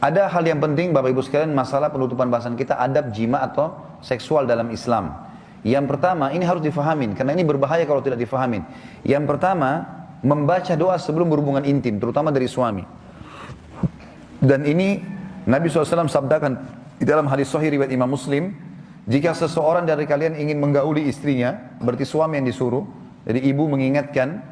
Ada hal yang penting Bapak Ibu sekalian, masalah penutupan bahasan kita, adab jima atau seksual dalam Islam. Yang pertama, ini harus difahamin, karena ini berbahaya kalau tidak difahamin. Yang pertama, membaca doa sebelum berhubungan intim, terutama dari suami. Dan ini Nabi SAW sabdakan di dalam hadis sahih riwayat Imam Muslim, jika seseorang dari kalian ingin menggauli istrinya, berarti suami yang disuruh, jadi ibu mengingatkan,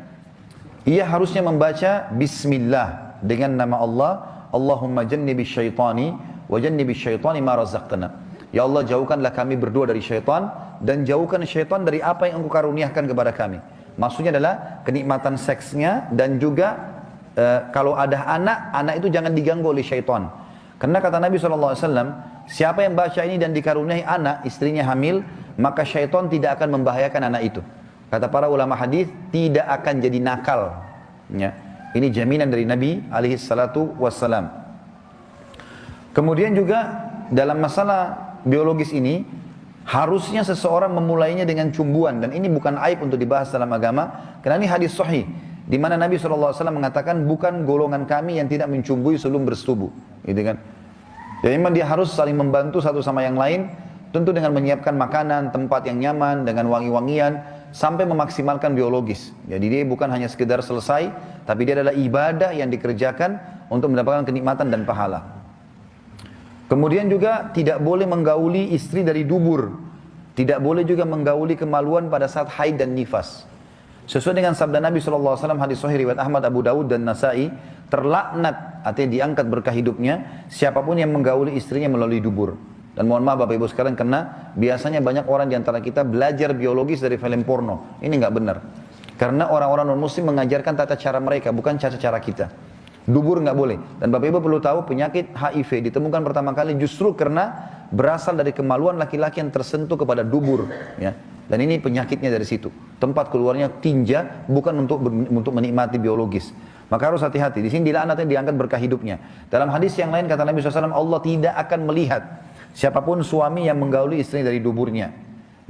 ia harusnya membaca Bismillah dengan nama Allah, Allahumma jannibi syaitani wa jannibi syaitani ma razaqtana. Ya Allah, jauhkanlah kami berdua dari syaitan dan jauhkan syaitan dari apa yang Engkau karuniakan kepada kami. Maksudnya adalah kenikmatan seksnya dan juga kalau ada anak itu jangan diganggu oleh syaitan. Karena kata Nabi SAW, siapa yang baca ini dan dikaruniai anak, istrinya hamil, maka syaitan tidak akan membahayakan anak itu. Kata para ulama hadis, tidak akan jadi nakal. Ya. Ini jaminan dari Nabi SAW. Kemudian juga dalam masalah biologis ini, harusnya seseorang memulainya dengan cumbuan. Dan ini bukan aib untuk dibahas dalam agama, karena ini hadis sahih, di mana Nabi SAW mengatakan, bukan golongan kami yang tidak mencumbui sebelum bersetubuh. Gitu kan? Jadi memang dia harus saling membantu satu sama yang lain, tentu dengan menyiapkan makanan, tempat yang nyaman, dengan wangi-wangian, sampai memaksimalkan biologis. Jadi dia bukan hanya sekedar selesai, tapi dia adalah ibadah yang dikerjakan untuk mendapatkan kenikmatan dan pahala. Kemudian juga tidak boleh menggauli istri dari dubur. Tidak boleh juga menggauli kemaluan pada saat haid dan nifas. Sesuai dengan sabda Nabi SAW, hadis sahih riwayat Ahmad, Abu Dawud dan Nasai, terlaknat, artinya diangkat berkah hidupnya, siapapun yang menggauli istrinya melalui dubur. Dan mohon maaf Bapak Ibu sekalian, karena biasanya banyak orang di antara kita belajar biologis dari film porno. Ini nggak benar. Karena orang-orang non-muslim mengajarkan tata cara mereka, bukan tata cara kita. Dubur nggak boleh. Dan Bapak Ibu perlu tahu, penyakit HIV ditemukan pertama kali justru karena berasal dari kemaluan laki-laki yang tersentuh kepada dubur. Ya. Dan ini penyakitnya dari situ. Tempat keluarnya tinja, bukan untuk menikmati biologis. Maka harus hati-hati. Di sini dilaknatnya, diangkat berkah hidupnya. Dalam hadis yang lain kata Nabi SAW, Allah tidak akan melihat siapapun suami yang menggauli istrinya dari duburnya.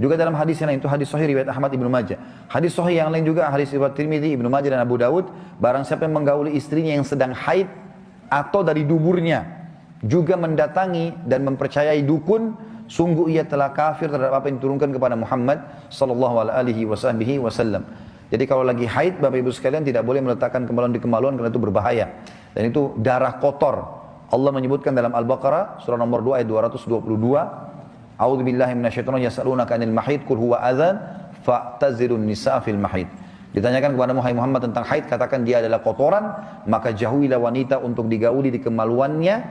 Juga dalam hadis yang lain, itu hadis sahih riwayat Ahmad Ibnu Majah. Hadis sahih yang lain juga hadis riwayat Tirmidzi, Ibnu Majah dan Abu Dawud, barang siapa yang menggauli istrinya yang sedang haid atau dari duburnya, juga mendatangi dan mempercayai dukun, sungguh ia telah kafir terhadap apa yang diturunkan kepada Muhammad sallallahu alaihi wasallam. Jadi kalau lagi haid, Bapak Ibu sekalian, tidak boleh meletakkan kemaluan di kemaluan karena itu berbahaya. Dan itu darah kotor. Allah menyebutkan dalam Al-Baqarah surah nomor 2 ayat 222, A'udzubillahi minasyaitonir rajim, yas'alunaka 'anil mahid qul huwa adzan fa'tazilun nisaa fil mahid. Ditanyakan kepada Muhammad tentang haid, katakan dia adalah kotoran, maka jauhilah wanita untuk digauli di kemaluannya